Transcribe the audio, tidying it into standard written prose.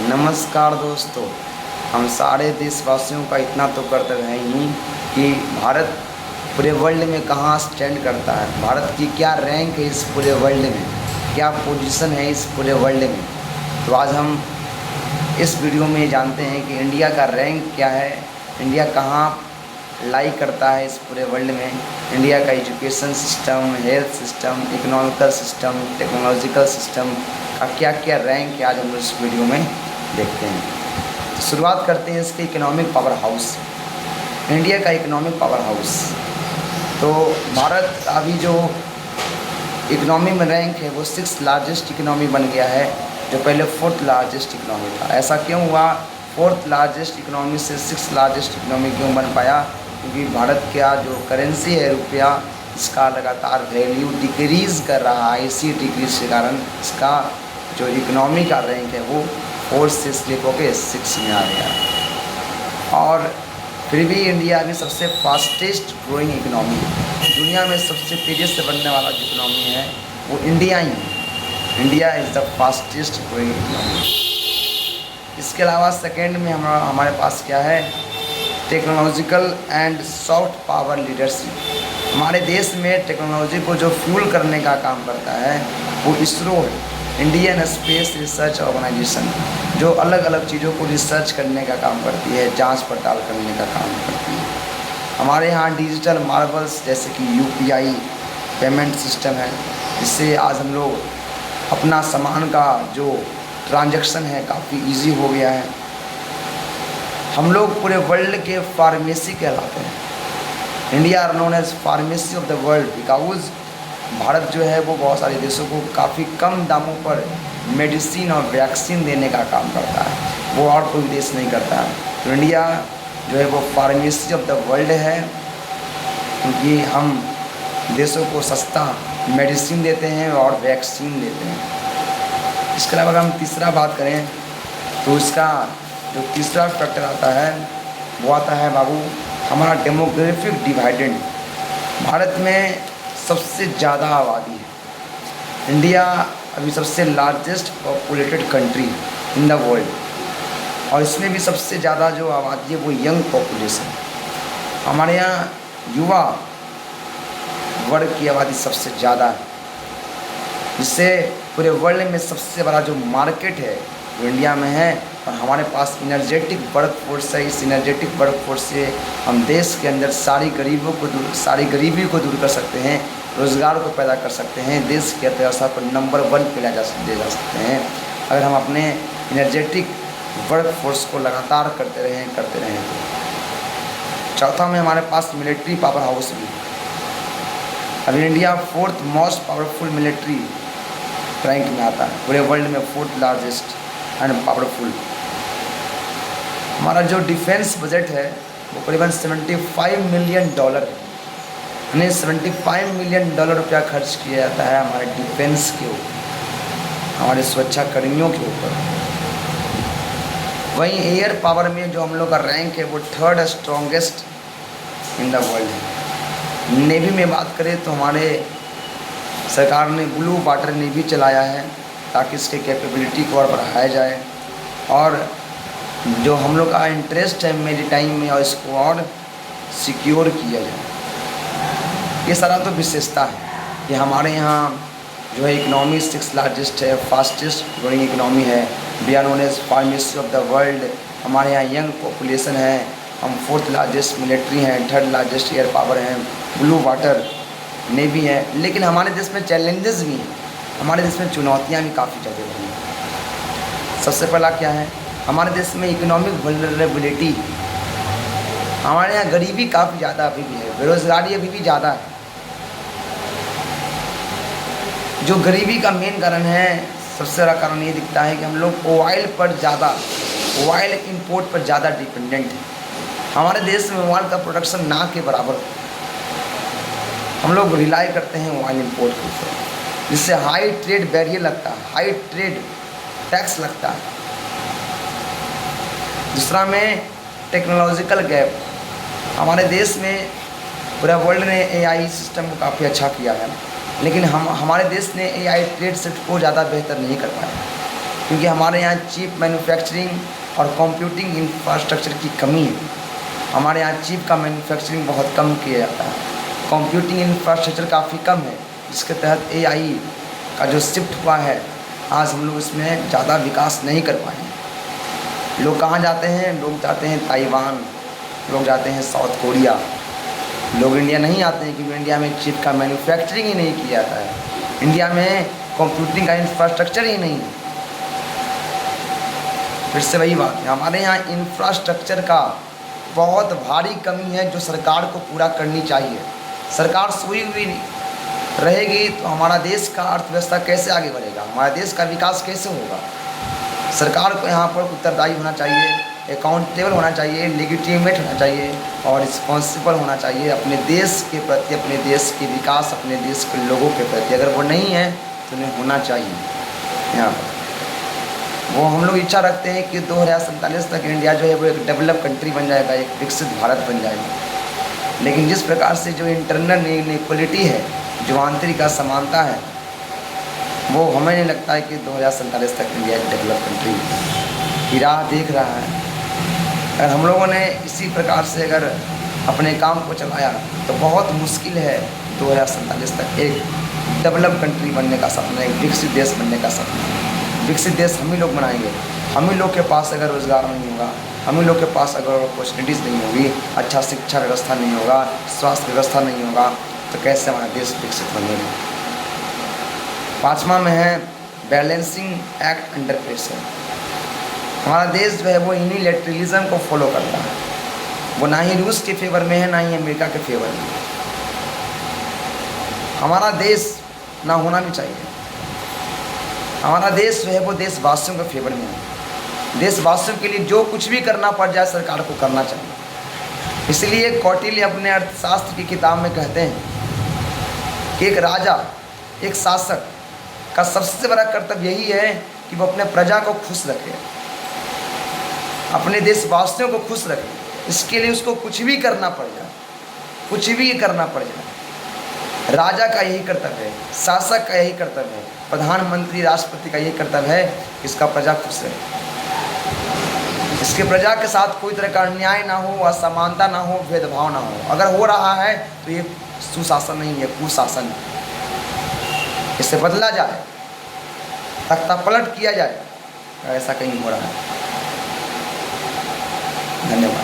नमस्कार दोस्तों। हम सारे देशवासियों का इतना तो कर्तव्य है ही कि भारत पूरे वर्ल्ड में कहाँ स्टैंड करता है, भारत की क्या रैंक है इस पूरे वर्ल्ड में, क्या पोजीशन है इस पूरे वर्ल्ड में। तो आज हम इस वीडियो में जानते हैं कि इंडिया का रैंक क्या है, इंडिया कहाँ लाई करता है इस पूरे वर्ल्ड में। इंडिया का education system, health system, economical system, technological system का क्या क्या रैंक है, आज हम इस वीडियो में देखते हैं। तो शुरुआत करते हैं इसके इकोनॉमिक पावर हाउस से। इंडिया का इकोनॉमिक पावर हाउस, तो भारत अभी जो इकोनॉमी में रैंक है वो 6th लार्जेस्ट इकोनॉमी बन गया है, जो पहले 4th लार्जेस्ट इकोनॉमी था। ऐसा क्यों हुआ, 4th लार्जेस्ट इकोनॉमी से 6th लार्जेस्ट इकोनॉमी क्यों बन पाया? क्योंकि भारत का जो करेंसी है रुपया, इसका लगातार वैल्यू डिक्रीज़ कर रहा है। इसी डिक्रीज के कारण इसका जो इकोनॉमी का रैंक है वो 4 से स्लिप होकर 6 में आ गया। और फिर भी इंडिया में सबसे फास्टेस्ट ग्रोइंग इकोनॉमी है। दुनिया में सबसे तेज़ी से बनने वाला जो इकोनॉमी है वो इंडिया ही है। India is the fastest growing economy. इसके अलावा सेकेंड में हमारे पास क्या है, technological and soft power leadership. हमारे देश में टेक्नोलॉजी को जो फ्यूल करने का काम करता है वो इसरो है, इंडियन स्पेस रिसर्च ऑर्गेनाइजेशन, जो अलग अलग चीज़ों को रिसर्च करने का काम करती है, जांच पड़ताल करने का काम करती है। हमारे यहाँ डिजिटल मार्वल्स जैसे कि यूपीआई पेमेंट सिस्टम है, जिससे आज हम लोग अपना सामान का जो ट्रांजैक्शन है काफ़ी इजी हो गया है। हम लोग पूरे वर्ल्ड के फार्मेसी कहलाते हैं। India are known as pharmacy of the world because Bharat जो है वो बहुत सारे देशों को काफ़ी कम दामों पर मेडिसिन और वैक्सीन देने का काम करता है, वो और कोई देश नहीं करता है। तो इंडिया जो है वो फार्मेसी ऑफ द वर्ल्ड है, क्योंकि हम देशों को सस्ता मेडिसिन देते हैं और वैक्सीन देते हैं। इसके अलावा अगर हम तीसरा बात करें तो इसका जो तीसरा फैक्टर आता है वो आता है बाबू हमारा डेमोग्राफिक डिवाइडेंड। भारत में सबसे ज़्यादा आबादी है। इंडिया अभी सबसे largest populated country in the world, और इसमें भी सबसे ज़्यादा जो आबादी है वो यंग पॉपुलेशन। हमारे यहाँ युवा वर्ग की आबादी सबसे ज़्यादा है, जिससे पूरे वर्ल्ड में सबसे बड़ा जो मार्केट है वो इंडिया में है। और हमारे पास इनर्जेटिक वर्क फोर्स है। इस इनर्जेटिक वर्क फोर्स से हम देश के अंदर सारी गरीबी को दूर कर सकते हैं, रोज़गार को पैदा कर सकते हैं, देश की अर्थव्यवस्था को नंबर 1 पे ले जा सकते हैं, अगर हम अपने इनर्जेटिक वर्क फोर्स को लगातार करते रहें तो। चौथा में हमारे पास मिलिट्री पावर हाउस भी। अभी India 4th most powerful military rank में आता है, पूरे वर्ल्ड में 4th लार्जेस्ट एंड पावरफुल। हमारा जो डिफेंस बजट है वो करीबन $75 मिलियन है, यानी $75 मिलियन रुपया खर्च किया जाता है हमारे डिफेंस के ऊपर, हमारे सुरक्षा कर्मियों के ऊपर। वहीं एयर पावर में जो हम लोग का रैंक है वो 3rd strongest in the world है। नेवी में बात करें तो हमारे सरकार ने ब्लू वाटर नेवी चलाया है ताकि इसके कैपेबिलिटी को और बढ़ाया जाए, और जो हम लोग का इंटरेस्ट है मेरीटाइम में और इसको और सिक्योर किया जाए। ये सारा तो विशेषता है कि हमारे यहाँ जो है इकनॉमी 6th लार्जेस्ट है, फास्टेस्ट ग्रोइंग इकनॉमी है, we are known as pharmacy of the world. हमारे यहाँ यंग पॉपुलेशन है, हम 4th लार्जेस्ट मिलिट्री हैं, 3rd लार्जेस्ट एयर पावर हैं, ब्लू वाटर नेवी है। लेकिन हमारे देश में चैलेंजेस भी हैं, हमारे देश में चुनौतियाँ भी काफ़ी ज़्यादा हैं। सबसे पहला क्या है, हमारे देश में इकोनॉमिक वल्नरेबिलिटी, हमारे यहाँ गरीबी काफ़ी ज़्यादा अभी भी है, बेरोज़गारी अभी भी ज़्यादा है। जो गरीबी का मेन कारण है, सबसे बड़ा कारण ये दिखता है कि हम लोग ऑयल इंपोर्ट पर ज़्यादा डिपेंडेंट है। हमारे देश में ऑयल का प्रोडक्शन ना के बराबर, हम लोग रिलाई करते हैं ऑयल इंपोर्ट के ऊपर, जिससे हाई ट्रेड बैरियर लगता है, हाई ट्रेड टैक्स लगता है। दूसरा में टेक्नोलॉजिकल गैप। हमारे देश में पूरा वर्ल्ड ने एआई सिस्टम को काफ़ी अच्छा किया है, लेकिन हमारे देश ने एआई ट्रेड सेट को ज़्यादा बेहतर नहीं कर पाया। क्योंकि हमारे यहाँ चीप मैन्युफैक्चरिंग और कंप्यूटिंग इंफ्रास्ट्रक्चर की कमी है। हमारे यहाँ चीप का मैन्युफैक्चरिंग बहुत कम किया जाता है, कंप्यूटिंग इंफ्रास्ट्रक्चर काफ़ी कम है, जिसके तहत AI का जो शिफ्ट हुआ है, आज हम लोग इसमें ज़्यादा विकास नहीं कर पाए हैं। लोग कहाँ जाते हैं? लोग जाते हैं ताइवान, लोग जाते हैं साउथ कोरिया, लोग इंडिया नहीं आते हैं, क्योंकि इंडिया में चिप का मैन्युफैक्चरिंग ही नहीं किया जाता है। इंडिया में कंप्यूटिंग का इंफ्रास्ट्रक्चर ही नहीं है। फिर से वही बात है, हमारे यहाँ इंफ्रास्ट्रक्चर का बहुत भारी कमी है, जो सरकार को पूरा करनी चाहिए। सरकार सोई हुई रहेगी तो हमारा देश का अर्थव्यवस्था कैसे आगे बढ़ेगा, हमारे देश का विकास कैसे होगा? सरकार को यहाँ पर उत्तरदायी होना चाहिए, अकाउंटेबल होना चाहिए, लेजिटिमेट होना चाहिए और रिस्पॉन्सिबल होना चाहिए अपने देश के प्रति, अपने देश के विकास, अपने देश के लोगों के प्रति। अगर वो नहीं है तो उन्हें होना चाहिए। यहाँ पर वो हम लोग इच्छा रखते हैं कि 2047 तक इंडिया जो है वो एक डेवलप कंट्री बन जाएगा, एक विकसित भारत बन जाएगा। लेकिन जिस प्रकार से जो इंटरनल इनइक्वलिटी है, जो आंतरिक असमानता है, वो हमें नहीं लगता है कि 2047 तक इंडिया एक डेवलप कंट्री की राह देख रहा है। अगर हम लोगों ने इसी प्रकार से अगर अपने काम को चलाया तो बहुत मुश्किल है 2047 तक एक डेवलप कंट्री बनने का सपना, एक विकसित देश बनने का सपना। विकसित देश हम ही लोग बनाएंगे। हम ही लोग के पास अगर रोज़गार नहीं होगा, हम ही लोग के पास अगर अपॉर्चुनिटीज़ नहीं होगी, अच्छा शिक्षा व्यवस्था नहीं होगा, स्वास्थ्य व्यवस्था नहीं होगा, तो कैसे हमारा देश विकसित बनेगा। 5वां में है बैलेंसिंग एक्ट अंडर प्रेशर। हमारा देश जो है वो यूनिलैटरलिज्म को फॉलो करता है। वो ना ही रूस के फेवर में है, ना ही अमेरिका के फेवर में। हमारा देश ना होना भी चाहिए। हमारा देश जो है वो देशवासियों के फेवर में है। देशवासियों के लिए जो कुछ भी करना पड़ जाए सरकार को करना चाहिए। इसलिए कौटिल्य अपने अर्थशास्त्र की किताब में कहते हैं कि एक राजा, एक शासक का सबसे बड़ा कर्तव्य यही है कि वो अपने प्रजा को खुश रखे, अपने देशवासियों को खुश रखे। इसके लिए उसको कुछ भी करना पड़ जाए, कुछ भी करना पड़ जाए। राजा का यही कर्तव्य है, शासक का यही कर्तव्य है, प्रधानमंत्री, राष्ट्रपति का यही कर्तव्य है कि इसका प्रजा खुश रहे, इसके प्रजा के साथ कोई तरह का अन्याय ना हो, असमानता ना हो, भेदभाव ना हो। अगर हो रहा है तो ये सुशासन नहीं है, कुशासन है। इससे बदला जाए, तख्ता पलट किया जाए, ऐसा कहीं हो रहा है। धन्यवाद।